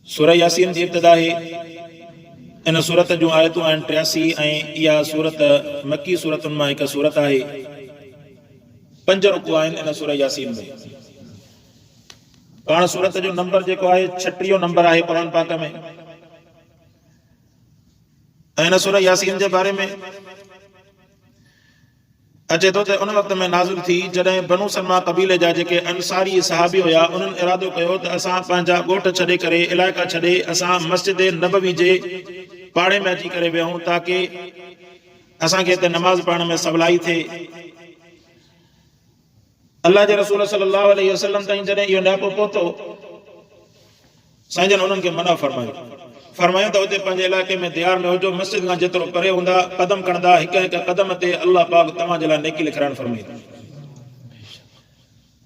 सूरह यासीन जी इब्तिदा है। इन सूरत जूं आयतूं आहिनि 83 ऐं इहा सूरत मक्की सूरतुनि मां हिकु सूरत आहे। 5 रुकू आहिनि इन सूरह यासीन में। पाण सूरत जो नंबर जेको आहे 36 नंबर आहे क़ुरान पाक में। ऐं इन सूरह यासीन जे बारे में अचे थो त उन वक़्त में नाज़िल थी जॾहिं बनु सलमा क़बीले जा जेके अंसारी सहाबी हुया उन्हनि इरादो कयो त असां पंहिंजा ॻोठ छॾे करे इलाइक़ा छॾे असां मस्जिद नबवी जे पाड़े में अची करे विहूं ताकी असांखे हिते नमाज़ पढ़ण में सवलाई थिए। अल्लाह जे रसूल सल्लल्लाहु अलैहि वसल्लम ताईं जॾहिं इहो न्यापो पहुतो साईं जन उन्हनि खे मना फरमायो त उते पंहिंजे इलाइक़े में दियार में हुजो, मस्जिद खां जेतिरो परे हूंदा क़दम खणंदा हिक हिक क़दम ते अल्लाह पाक तव्हांजे लाइ नेकी लिखाइण फरमाईंदो।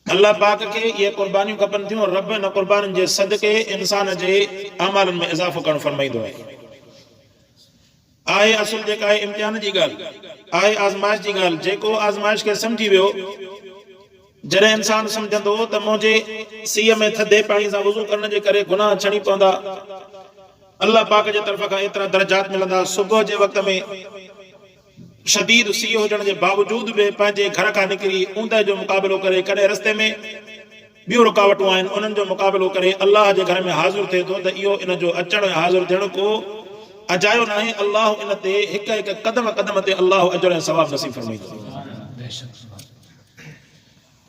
अल्लाह पाक खे इहे क़ुर्बानियूं खपनि थियूं। रब इन क़ुर्बानियुनि जे सदके इंसान जे अमालनि में इज़ाफ़ो करणु फरमाईंदो आहे। असुल जेका आहे इम्तिहान जी ॻाल्हि आहे, आज़माइश जी ॻाल्हि। जेको आज़माइश खे सम्झी वियो, जॾहिं इंसान सम्झंदो त मुंहिंजे सीअ में थधे पाणी सां वज़ू करण जे करे गुनाह छणी पवंदा, अल्लाह पाक जे तरफ़ खां एतिरा दर्जात मिलंदा। सुबुह जे वक़्त में शदीद सीउ हुजण जे बावजूद बि पंहिंजे घर खां निकिरी ऊंदहि जो मुक़ाबिलो करे, कॾहिं रस्ते में ॿियूं रुकावटूं आहिनि उन्हनि जो मुक़ाबिलो करे अल्लाह जे घर में हाज़िर थिए थो, त इहो इन जो अचणु ऐं हाज़िर थियणु को अजायो न आहे। अल्लाह इन ते हिक हिक क़दम क़दम ते अल्लाह अजर ऐं सवाब नसीब फरमाईंदो।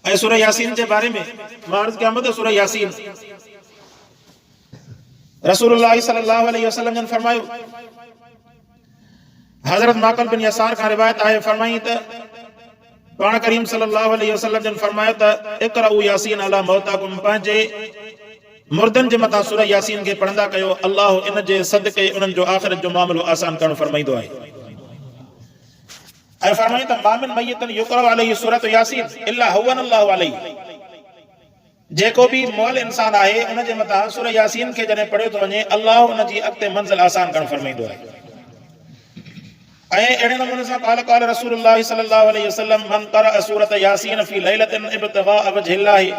ऐं सूरह यासीन जे बारे में मां अर्ज़ कयां त सूरह यासीन रसूलुल्लाह सल्लल्लाहु अलैहि वसल्लम जन फरमायो, हज़रत माक़ल बिन यसार खां रिवायत आहे, फरमाई त पाण करीम सल्लल्लाहु अलैहि वसल्लम जन फरमायो त इक़राउ यासीन अला मौताकुम, पंहिंजे मुर्दनि जे मथां सूरह यासीन खे पढ़ंदा कयो। अल्लाह इन जे सदके उन्हनि जो आख़िरत जो मामिलो आसान करणु फरमाईंदो आहे। ऐं फरमाई त मामिन मय्यतन युक़राउ अलैहि सूरत यासीन इल्ला हुवन अल्लाहु अलैहि, जेको भी मुअल इंसान आहे उन जे मथां सूरह यासीन खे जॾहिं पढ़ियो थो वञे अल्लाह उन जी अॻिते मंज़िल आसान करणु फरमाईंदो आहे। ऐं अहिड़े नमूने सां क़ाल क़ाल रसूलुल्लाह सल्लल्लाहु अलैहि वसल्लम मन क़रअ सूरत यासीन फी लैलतिन इब्तिग़ाअ वजहिल्लाहि,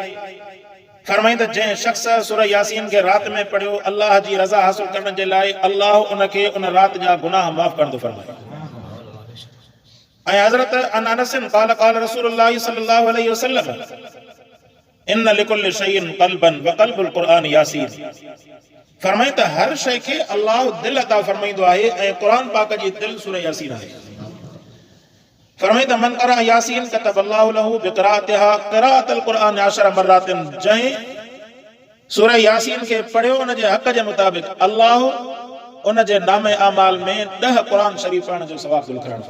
फरमाईं त जंहिं शख़्स सूरह यासीन खे राति में पढ़ियो अल्लाह जी रज़ा हासिल करण जे लाइ अल्लाह उनखे उन राति जा गुनाह माफ़ कंदो फरमाए। ऐं हज़रत अनस क़ाल क़ाल रसूलुल्लाह सल्लल्लाहु अलैहि वसल्लम इन लिकुल्लि शैइन क़ल्बन व क़ल्बुल क़ुरआन यासीन, फरमाई त हर शइ खे अल्लाह दिल अता फरमाईंदो आहे ऐं क़ुरान पाक जी दिल सूरह यासीन आहे। फरमाई त मन क़रा यासीन कतब अल्लाहु लहू बिक़राअतिहा क़राअतल क़ुरआन 10 मर्रातिन, जंहिं सूरह यासीन खे पढ़ियो उन जे हक़ जे मुताबिक़ अल्लाह उन जे नामे अमाल में 10 क़ुरान शरीफ़ पढ़ण जो सवाब लिखण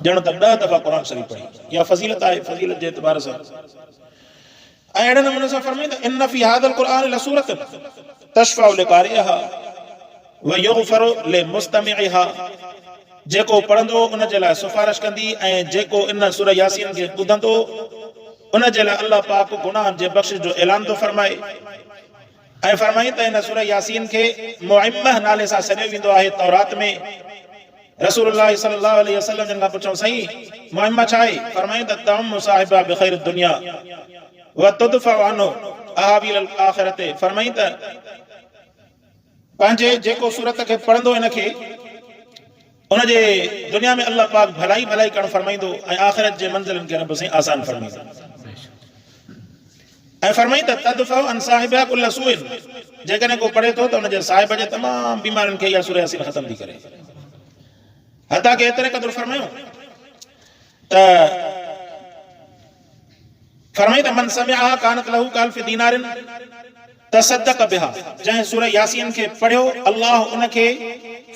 ॼण त 10 दफ़ा क़ुरान शरीफ़ पढ़ी। इहा फज़ीलत आहे, फज़ीलत जे एतबार सां। ऐं अहिड़े नमूने सां फरमाई त इन फी हादल क़ुरआन लसूरतन तशफ़अउ लिक़ारिहा व युग़फ़रु लिमुस्तमिइहा, जेको पढ़ंदो उन जे लाइ सिफारिश कंदी ऐं जेको इन सूरह यासीन खे ॿुधंदो उन जे लाइ अल्लाह पाक गुनाहनि जे बख़्शिश जो ऐलान थो फरमाए। ऐं फरमाई त इन सूरह यासीन खे मुअम्मह नाले सां सॾियो वेंदो आहे तौरात में। रसूलुल्लाह सल्लल्लाहु अलैहि वसल्लम जन खां पुछो, साईं मुअम्मह छा आहे? फरमाई त तम साहिबा बिख़ैर दुनिया व तुदफ़अ अनु अहाबील आख़िरते, फरमाई त पंहिंजे जेको सूरत खे पढ़ंदो इन खे उन जे दुनिया में अल्लाह पाक भलाई भलाई करणु फरमाईंदो ऐं आख़िरत जे मंज़िलनि खे रब साईं आसान फरमाईंदो। ऐं फरमाई त तदफ़अ अन साहिबा कुल्ल सूइन, जेकॾहिं को पढ़े थो त उन जे साहिब जे तमामु बीमारियुनि खे इहा सूरह यासीन ख़तम थी करे। हता के एतिरे क़दुरु फरमायो त फरमाई त मन समिअहा कानत लहू काल्फ़ि दीनारिन तसद्दक़ बिहा, जंहिं सूरह यासीन खे पढ़ियो अल्लाह उनखे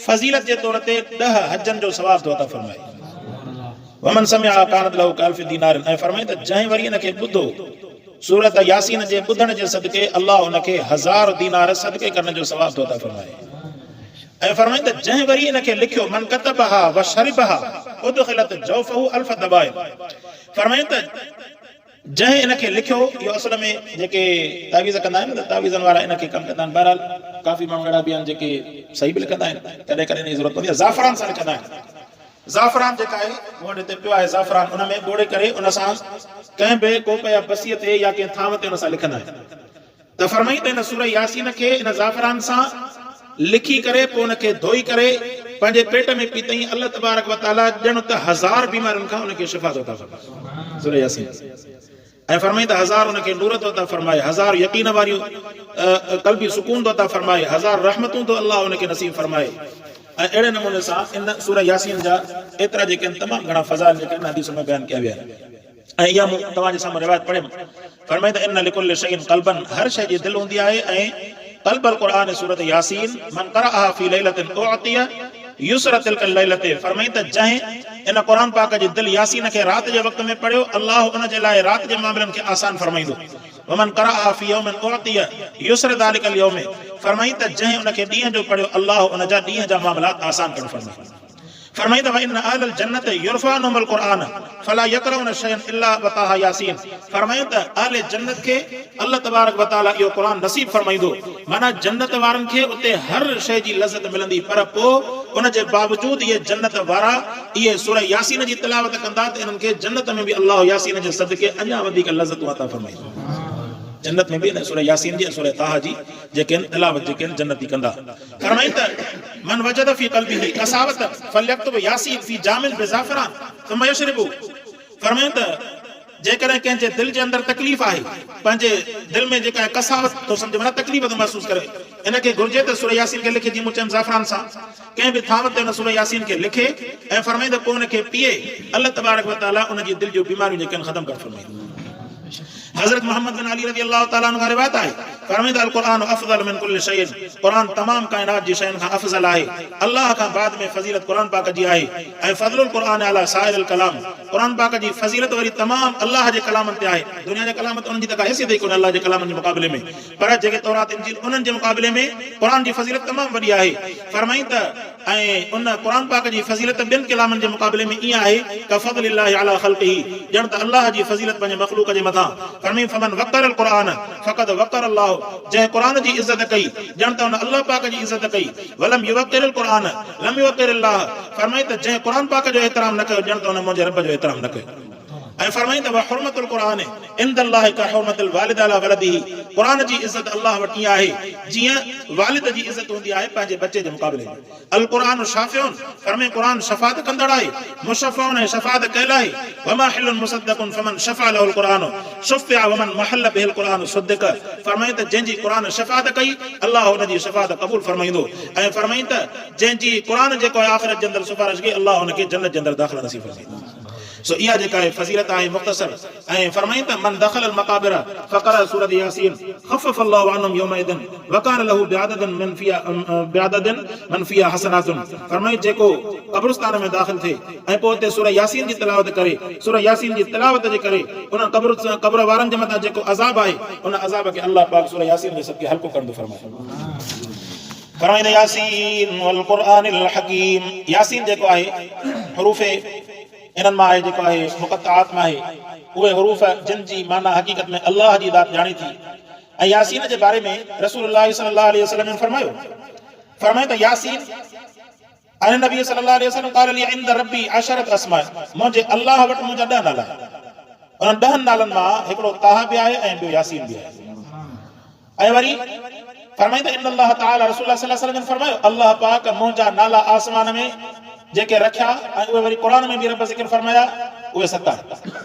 फज़ीलत जे तौर ते 10 हजनि जो सवाब थो अता फरमाए। वमन समिअहा कानत लहू काल्फ़ि दीनारिन, ऐं फरमाई त जंहिं वरी इनखे ॿुधो सूरत यासीन जे ॿुधण जे सदके अल्लाह उनखे 1000 दीनार सदके करण जो सवाब थो अता फरमाए। ऐं फरमाई त जंहिं वरी इनखे लिखियो मन कतबहा व शरिबहा उदखिलत जौफहु अल्फ दबाइन, फरमाई त जंहिं इनखे लिखियो, इहो असल में जेके तावीज़ कंदा आहिनि न तावीज़नि वारा इनखे कमु कंदा आहिनि। बहरहाल काफ़ी माण्हू अहिड़ा बि आहिनि जेके सही बि लिखंदा आहिनि, कॾहिं कॾहिं इनजी ज़रूरत पवंदी आहे। ज़ाफ़रान सां लिखंदा आहिनि। ज़ाफ़रान जेका आहे मूं वटि हिते पियो आहे ज़ाफ़रान, उन में ॿोड़े करे उन सां कंहिं बि कोप या बसीअ ते या कंहिं थांव ते उन सां लिखंदा आहिनि। त फरमाई त इन सूरह यासीन खे इन ज़ाफ़रान सां लिखी करे पोइ उनखे धोई करे पंहिंजे पेट में पीतई अल्लाह तबारक व तआला ॼण त 1000 बीमारियुनि खां उनखे शिफ़ा थो अता फरमाए सूरह यासीन ऐं फरमाई त 1000 उनखे नूर थो अता फरमाए 1000 यकीन वारियूं क़ल्बी सुकून थो अता फरमाए 1000 रहमतूं थो अल्लाह उनखे नसीब फरमाए ऐं अहिड़े नमूने सां इन सूरह यासीन जा एतिरा जेके तमामु घणा फ़ज़ाइल जेके हदीस में बयान कया विया आहिनि ऐं इहा मूं तव्हांजे साम्हूं रिवायत पढ़ियमि फरमाई त इन लिकुल्लि शैइन क़ल्बन हर शइ जी दिलि हूंदी आहे ऐं क़ल्बुल क़ुरान सूरत यासीन मन क़रअहा फ़ी लैलतिन उअतिया युसर तिलकल लैलते फरमाई त जंहिं इन क़ुरान पाक जी दिलि यासीन खे राति जे वक़्त में पढ़ियो अल्लाह उन जे लाइ राति जे मामलनि खे आसान फरमाईंदो वमन क़रअहा फ़ी यौमिन उअतिया युसर ज़ालिकल यौम फरमाई त जंहिं उनखे ॾींहं जो पढ़ियो अल्लाह उन जा ॾींहं जा मामलात आसान करे फरमाईंदो फरमाई त इन अहलल जन्नत युरफ़ानुहुमुल क़ुरान फला यक़रऊन शयअन इल्ला वताहा यासीन फरमाई त अहले जन्नत खे अल्लाह तबारक व तआला इहो क़ुरान नसीब फरमाईंदो माना जन्नत वारनि खे उते हर शइ जी लज़त मिलंदी पर पोइ उन जे बावजूद इहे जन्नत वारा इहे सूरह यासीन जी तिलावत कंदा त इन्हनि खे जन्नत में बि अल्लाह यासीन जे सदके अञा वधीक लज़तूं अता फरमाईंदो जन्नत में भी सूरह यासीन जी सूरह ताहा जी जेके तिलावत जेके जन्नती कंदा फरमाई त मन वजद फी क़ल्बिही कसावत फलयक्तुब यासीन फी जामिल बिज़ाफ़रान थुम यशरबु फरमाई त जेकॾहिं कंहिंजे दिलि जे अंदरि तकलीफ़ आहे पंहिंजे दिलि में जेका कसावत तो सम्झ माना तकलीफ़ थो महसूस करे इनखे घुर्जे त सूरह यासीन खे लिखे जी मुचन ज़ाफ़रान सां कंहिं बि थाम ते उन सूरह यासीन खे लिखे ऐं फरमाई त पोइ उनखे पीए अल्लाह तबारक व तआला उन जी दिलि जूं बीमारियूं जेके ख़तम करे फरमाईंदो हज़रत मोहम्मद बिन अली रज़ी अल्लाह तआला अन्हु रिवायत आहे फरमाई त अल क़ुरान अफ़ज़ल मिन कुल्लि शैइन क़ुरान तमाम कायनात जी शयुनि खां अफ़ज़ल आहे अल्लाह खां बाद में फ़ज़ीलत क़ुरान पाक जी आहे ऐं फ़ज़लुल क़ुरान अला साइरिल कलाम क़ुरान पाक जी फ़ज़ीलत वरी तमाम अल्लाह जे कलामनि ते आहे दुनिया जे कलाम त उन्हनि जी त का हैसियत ई कोन्हे अल्लाह जे कलामनि जे मुक़ाबले में पर जेके तौरात इंजील उन्हनि जे मुक़ाबले में क़ुरान जी फ़ज़ीलत तमामु वॾी आहे फरमाई त ऐं उन क़ुरान पाक जी फ़ज़ीलत ॿियनि कलामनि जे मुक़ाबले में ईअं आहे क फ़ज़लिल्लाहि अला ख़ल्क़िही ॼण त अल्लाह जी फ़ज़ीलत पंहिंजे मख़लूक़ जे मथां फरमाई फमन वक़रल क़ुरान फ़क़द वक़र अल्लाह जंहिं क़ुरान जी इज़त कई ॼण त उन अल्लाह पाक जी इज़त कई वलम युवक़िरिल क़ुरान लम युवक़िरिल्लाह फरमाई त जंहिं क़ुरान पाक जो एतिराम न कयो ॼण त उन मुंहिंजे रब जो एतिराम न कयो ऐं फरमाई त हुर्मतुल क़ुरान इंदल्लाहि का हुर्मतिल वालिद अला वलदिही क़ुरान जी इज़त अल्लाह वटि ईअं आहे जीअं वालिद जी इज़त हूंदी आहे पंहिंजे बचे जे मुक़ाबले में अल क़ुरान शाफ़िउन फरमाई क़ुरान शफ़ाअत कंदड़ आहे मुशफ़्फ़िउन ऐं शफ़ाअत कयल आहे वमाहिलुन मुसद्दक़ुन फमन शफ़अ लहुल क़ुरान शुफ़िअ वमन महल बिहिल क़ुरान सुद्दिक़ फरमाई त जंहिंजी क़ुरान शफ़ाअत कई अल्लाह हुन जी शफ़ाअत क़बूल फरमाईंदो ऐं फरमाई त जंहिंजी क़ुरान जेको आहे आख़िरत जे अंदरि सिफ़ारिश कई अल्लाह हुनखे जन्नत जे अंदरि दाख़िला नसीब फरमाईंदो सो इहा जेका आहे फ़ज़ीलत आहे मुख़्तसर ऐं फरमाई त मन दख़ल मक़ाबिर फ़क़रा सूरत यासीन ख़फ़फ़ अल्लाहु अन्हुम यौमइदिन वकान लहू बिअददिन मन फ़ीहा हसनातुन फरमाई जेको क़ब्रिस्तान में दाख़िल थिए ऐं पोइ उते सूरह यासीन जी तिलावत करे सूरह यासीन जी तिलावत जे करे उन क़ब्र वारनि जे मथां जेको अज़ाब आहे उन अज़ाब खे अल्लाह पाक सूरह यासीन जे सदके हल्को कंदो फरमाए फरमाई त यासीन वल क़ुरआनिल हकीम यासीन जेको आहे हरूफ़ इन्हनि मां आहे जेको आहे मुक़त्तआत में आहे उहे हरूफ़ जिन जी माना हक़ीक़त में अल्लाह जी ज़ात ॼाणे थी ऐं यासीन जे बारे में रसूलुल्लाह सल्लल्लाहु अलैहि वसल्लम ने फरमायो त यासीन अन नबी सल्लल्लाहु अलैहि वसल्लम क़ाल ली इंद रब्बी अशरत अस्मा मुंहिंजे अल्लाह वटि मुंहिंजा 10 नाला उन 10 नालनि मां हिकिड़ो ताहा बि आहे ऐं ॿियो यासीन बि आहे ऐं वरी फरमाई त इन अल्लाह तआला रसूलुल्लाह सल्लल्लाहु अलैहि वसल्लम फरमायो अल्लाह पाक मुंहिंजा नाला आसमान में जेके रखिया ऐं उहे वरी क़ुरान में बि रब ज़िक्र फरमाया उहे 7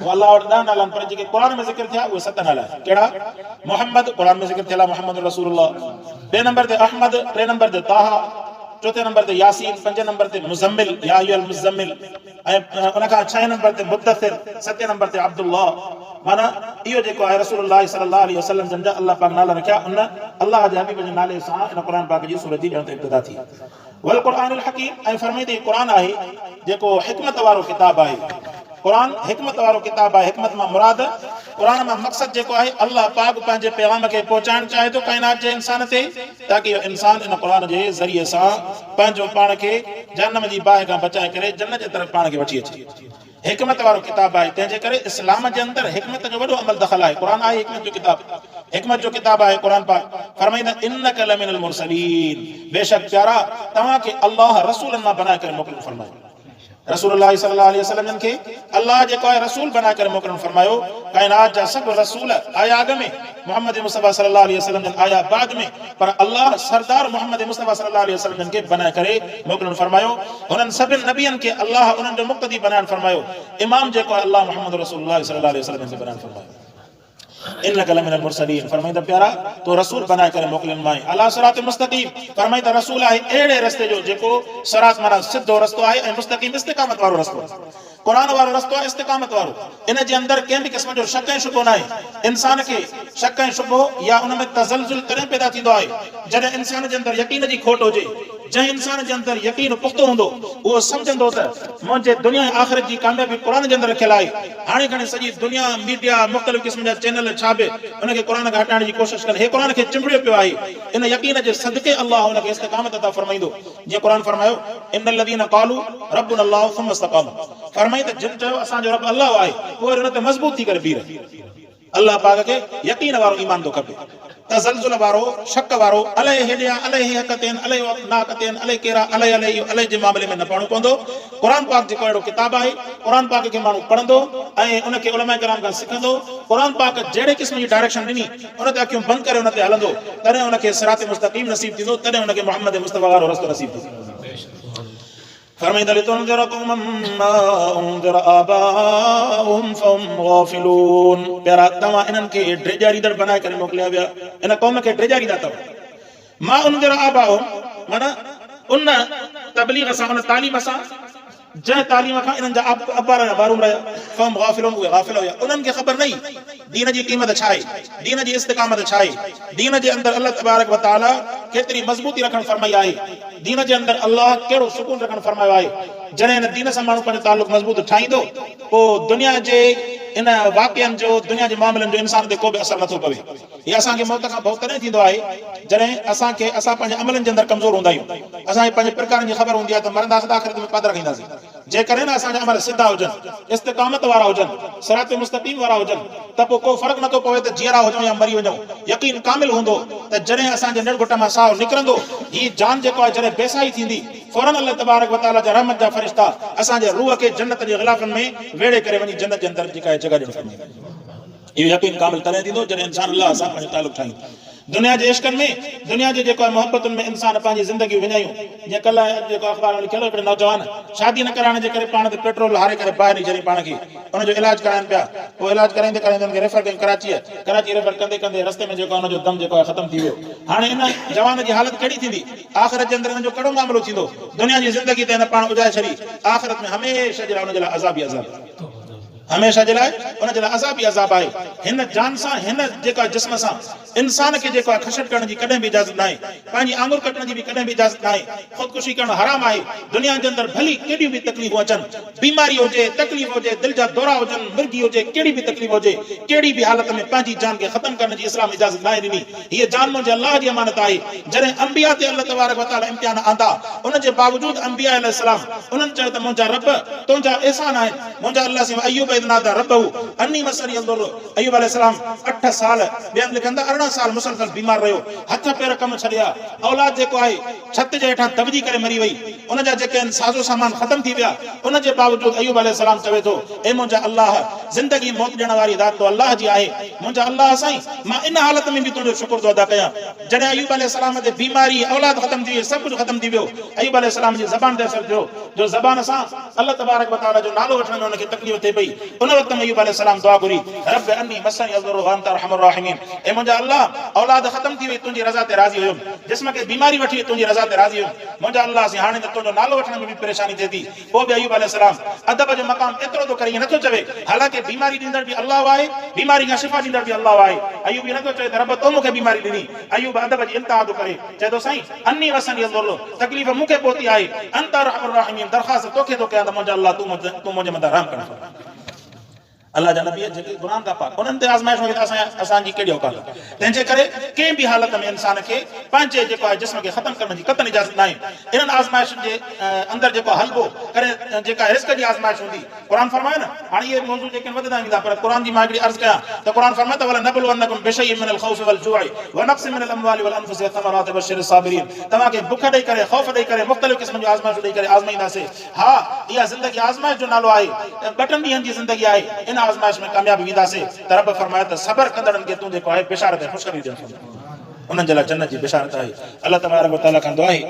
वो अल्लाह वटि 10 नाला पर जेके क़ुरान में ज़िक्र थिया उहे 7 नाला कहिड़ा मोहम्मद क़ुरान में ज़िक्र थियला मोहम्मद रसूलुल्लाह 2 नंबर ते अहमद 3 नंबर ते ताहा 4 नंबर ते यासीन 5 नंबर ते मुज़म्मिल या अय्युल मुज़म्मिल ऐं उन खां 6 नंबर ते मुद्दसिर 7 नंबर ते अब्दुल्लाह माना इहो जेको आहे रसूलुल्लाह सल्लल्लाहु अलैहि वसल्लम जंहिंजा अल्लाह पाक नाला रखिया उन अल्लाह जे हबीब जे नाले सां इन क़ुरान पाक जी सूरत जी ॼण इब्तिदा थी वल क़ुरआनिल हकीम ऐं फरमाई त क़ुरान आहे जेको हिकमत वारो किताब आहे क़ुरान हिकमत वारो किताब आहे हिकमत मां मुराद क़ुरान मां मक़सद जेको आहे अल्लाह पाक पंहिंजे पैगाम खे पहुचाइण चाहे थो काइनात जे इंसान ते ताकि इंसान इन क़ुरान जे ज़रिए सां पंहिंजो पाण खे जहन्नम जी बाहि खां बचाए करे जन्नत जे तरफ़ पाण खे वठी अचे हिकमत वारो किताब आहे तंहिंजे करे इस्लाम जे अंदरि हिकमत जो वॾो अमल दख़ल आहे क़ुरान आहे हिकमत जो किताब आहे क़ुरान पाक फरमाईंदा इन्नका लमिनल मुरसलीन बेशक प्यारा तव्हांखे अल्लाह रसूलनि मां बनाए करे मोकिलियो फरमायो रसूलुल्लाह सल्लल्लाहु अलैहि वसल्लम के अल्लाह जेको है रसूल बना कर मोकलन फरमायो कायनात जा सब रसूल आया आगे में मोहम्मद मुस्तफा सल्लल्लाहु अलैहि वसल्लम जन आया बाद में पर अल्लाह सरदार मोहम्मद मुस्तफा सल्लल्लाहु अलैहि वसल्लम के बना करे मोकलन फरमायो उन सब नबियन के अल्लाह उन जो मुक्तदी बनान फरमायो इमाम जेको अल्लाह मोहम्मद रसूलुल्लाह सल्लल्लाहु अलैहि वसल्लम के बनान फरमायो इन्नका लमिनल मुरसलीन फरमाइंदा प्यारा तो रसूल बना करे मोकलन माई अला सिरात मुस्तकीम फरमाइंदा रसूल आहे एड़े रस्ते जो जेको सिरात माना सिद्धो रस्तो आहे ऐं मुस्तकीम इस्तिकामत वारो रस्तो कुरान वारो रस्तो आहे इस्तिकामत वारो इन जे अंदर कंहिं बि क़िस्म जो शक ऐं शुबो न आहे इंसान खे शक ऐं शुबो या उन में तज़लजुल तॾहिं पैदा थींदो आहे जॾहिं इंसान जे अंदर यकीन जी खोट हुजे जंहिं इंसान जे अंदर यकीन पुख्तो हूंदो उहो सम्झंदो त मुंहिंजे दुनिया ऐं आख़िरत जी कामयाबी क़ुरान जे अंदर रखियल आहे हाणे खणी सॼी दुनिया मीडिया मुख़्तलिफ़ क़िस्म जा चैनल छा बि उनखे क़ुरान खां हटाइण जी कोशिशि कनि हे क़ुरान खे चिंबड़ियो पियो आहे इन यकीन जे सदके अल्लाह हुनखे इस्तिक़ामत अता फरमाईंदो जीअं क़ुरान फरमायो इन्नल लज़ीना क़ालू रब्बुना अल्लाहु सुम्मा इस्तक़ामू फरमाई त जिन चयो असांजो रब अल्लाह आहे पोइ हुन ते मज़बूत थी करे बीह रहे अल्लाह पाक खे यकीन वारो ईमान थो खपे तज़लजुल वारो शक वारो अले हेॾिया अले हक़तेन अले नाक़तेन अले केरा अले अले अले जे मामले में न पढ़णो पवंदो क़ुरान पाक जेको अहिड़ो किताब आहे क़ुरान पाक खे माण्हू पढ़ंदो ऐं उनखे उलमा किराम खां सिखंदो क़ुरान पाक जहिड़े क़िस्म जी डायरेक्शन ॾिनी उन ते अखियूं बंदि करे उन ते हलंदो तॾहिं उनखे सिरात मुस्तक़ीम नसीब थींदो तॾहिं उनखे मोहम्मद मुस्तफ़ा वारो रस्तो नसीब थींदो फरमाईंदा लितुनज़िर क़ौमन मा उनज़िर आबाउहुम फहुम गाफ़िलून प्यारा तव्हां इन्हनि खे ड्रेजारींदड़ बनाए करे मोकिलिया विया इन क़ौम खे ड्रेजारींदा अथव मा उनज़िर आबाउहुम माना उन तबलीग सां उन तालीम सां जंहिं तालीम खां इन्हनि जा अबार मारूम रहिया फहुम गाफ़िलून उहे गाफ़िल हुया उन्हनि खे ख़बर न हुई दीन जी क़ीमत छा आहे दीन जी इस्तिक़ामत छा आहे दीन जे अंदर अल्लाह तबारक व तआला केतिरी मज़बूती रखणु फरमाई आहे दीन जे अंदर अल्लाह कहिड़ो सुकून रखणु फरमायो आहे जॾहिं हिन दीन सां माण्हू पंहिंजो तालुक मज़बूत ठाहींदो पोइ दुनिया जे इन वाक़िअनि जो दुनिया जे मामलनि जो इंसान ते को बि असर नथो पवे हीअ असांखे मौत खां पोइ तॾहिं थींदो आहे जॾहिं असां पंहिंजे अमलनि जे अंदर कमज़ोर हूंदा आहियूं असांखे पंहिंजे प्रकारनि जी ख़बर हूंदी आहे त मरंदासीं त आख़िरत में पाद रखींदासीं जेकॾहिं न असांजा अमल सिधा हुजनि इस्तिक़ामत वारा हुजनि सिरात मुस्तक़ीम वारा हुजनि त पोइ को फ़र्क़ु नथो पवे त जीअरा हुजूं या मरी वञूं यकीन कामिल हूंदो त जॾहिं असांजे निर्घुट मां साहु निकिरंदो हीअ जान जेको आहे जॾहिं बेसाई थींदी फौरन अल्लाह तबारक व तआला जा रहमत जा फरिश्ता असांजे रूह खे जन्नत जे ग़िलाफ़नि में वेड़े करे वञी जन्नत जे अंदर जेका जॻह ॾियणु फरमाईंदा इहो यकीन कामिल तॾहिं थींदो जॾहिं इंसान अल्लाह सां पंहिंजो तालुक ठाहींदो दुनिया जे इश्कनि में दुनिया जे जेको आहे मोहबतुनि में इंसान पंहिंजी ज़िंदगी विञायूं जीअं कल्ह जेको अख़बार में लिखियलु हिकिड़े नौजवान शादी न कराइण जे करे पाण ते पेट्रोल हारे करे ॿाहिरि छॾी पाण खे उनजो इलाज कराइनि पिया पोइ इलाज कराईंदे कराईंदे हुनखे रेफर कयूं कराची रेफर कंदे कंदे रस्ते में जेको आहे हुनजो दम जेको आहे ख़तमु थी वियो हाणे इन जवान जी हालत कहिड़ी थींदी आख़िरत जे अंदरि हिनजो कहिड़ो मामिलो थींदो दुनिया जी ज़िंदगी ते हिन पाण उजाए छॾी आख़िरत में हमेशह जे लाइ हुनजे लाइ अज़ाब ई अज़ाब हमेशह जे लाइ हुनजे लाइ अज़ाब ई अज़ाब आहे हिन जान सां हिन जेका जिस्म सां इंसान खे जेको आहे खशट करण जी कॾहिं बि इजाज़त न आहे पंहिंजी आङुर कटण जी बि कॾहिं बि इजाज़त न आहे ख़ुदकुशी करणु हराम आहे दुनिया जे अंदरि भली केॾियूं बि तकलीफ़ूं अचनि बीमारी हुजे तकलीफ़ हुजे दिलि जा दौरा हुजनि मिर्गी हुजे कहिड़ी बि तकलीफ़ हुजे कहिड़ी बि हालत में पंहिंजी जान खे ख़तमु करण जी इस्लाम इजाज़त न आहे ॾिनी हीअ जान मुंहिंजे अल्लाह जी अमानत आहे जॾहिं अंबिया ते अल्लाह तबारक व तआला इम्तिहान आंदा उन जे बावजूदि अंबिया अलैहिस्सलाम उन्हनि चयो त मुंहिंजा रब तुंहिंजा एहसान आहिनि मुंहिंजा अल्लाह से अय्यूब इज़ नादा रब्बहू अन्नी मसनी अल्दुर अय्यूब अलैहिस्सलाम 8 साल ॿियनि लिखंदा 18 साल मुसलसल बीमार रहियो हथ पेर कम छॾिया औलाद जेको आहे छत जे हेठां दॿजी करे मरी वई उन जा जेके साज़ो सामान ख़तम थी विया उन जे बावजूदि अय्यूब अलैहिस्सलाम चवे थो ए मुंहिंजा अल्लाह ज़िंदगी मौत ॾियण वारी ज़ात तो अल्लाह जी आहे मुंहिंजा अल्लाह साईं मां इन हालत में बि तुंहिंजो शुक्र थो अदा कयां जॾहिं अय्यूब अलैहिस्सलाम ते बीमारी औलाद ख़तम थी वई सभु कुझु ख़तम थी वियो अय्यूब अलैहिस्सलाम जी ज़बान ते असर थियो जो ज़बान सां अल्लाह तबारक व तआला जो नालो वठण में उनखे तकलीफ़ थिए पई उन वक़्त में अय्यूब अलैहिस्सलाम दुआ घुरी रब अन्नी मसनी अज़ुर व अंत अरहमुर राहिमीन ए मुंहिंजा अल्लाह औलाद ख़तम थी वई तुंहिंजी रज़ा ते राज़ी हुयुमि जिस्म खे बीमारी वठी वई तुंहिंजी रज़ा ते राज़ी हुयुमि मुंहिंजा अल्लाह से हाणे त तुंहिंजो नालो वठण में बि परेशानी थिए थी पोइ बि अय्यूब अलैहिस्सलाम अदब जो मक़ाम एतिरो थो करे नथो चवे हालांकि बीमारी ॾींदड़ बि अल्लाह आहे बीमारी खां शिफ़ा ॾींदड़ बि अल्लाह आहे अय्यूब बि नथो चवे त रब तो मूंखे बीमारी ॾिनी अय्यूब अदब जी इंतिहा थो करे चए थो साईं अन्नी मसनी अज़ुर तकलीफ़ मूंखे पहुती आहे अंत अरहमुर राहिमीन दरख़्वास्त तोखे थो कयां त मुंहिंजा अल्लाह तूं मुंहिंजे मथां रहम कर अल्लाह जा नबी जेके गुनाह था पाक उन्हनि ते आज़माइश हुई त असांजी कहिड़ी औकात आहे। तंहिंजे करे कंहिं बि हालत में इंसान खे पंहिंजे जेको आहे जिस्म खे ख़तमु करण जी क़तन इजाज़त न आहे। इन्हनि आज़माइशुनि जे अंदरि जेको हलबो करे जेका रिस्क जी आज़माइश हूंदी क़ुर फरमाए न। हाणे इहे मौज़ू जेके वधंदा वेंदा पर क़ुर जी मां हिकिड़ी अर्ज़ु कयां त क़ुर फरमाए त वला नबलुवन्नकुम बिशैइन मिनल ख़ौफ़ि वल जुअइ व नक़्सिन मिनल अम्वालि वल अनफुसि वथमराति वबश्शिरिस साबिरीन। तव्हांखे बुख ॾेई करे ख़ौफ़ ॾेई करे मुख़्तलिफ़ क़िस्म जूं आज़माइशूं ॾेई करे आज़माईंदासीं। हा इहा ज़िंदगी आज़माइश जो नालो आहे, ॿ ॾींहंनि जी ज़िंदगी आहे। इन आज़माइश में कामयाबी वींदासीं त रब फरमाए त सबर कंदड़नि खे तूं जेको आहे बिशारत ऐं ख़ुशख़बरी ॾियणु उन्हनि जे लाइ जन्नत जी बिशारत आहे। अल्लाह तबारक व तआला खां दुआ आहे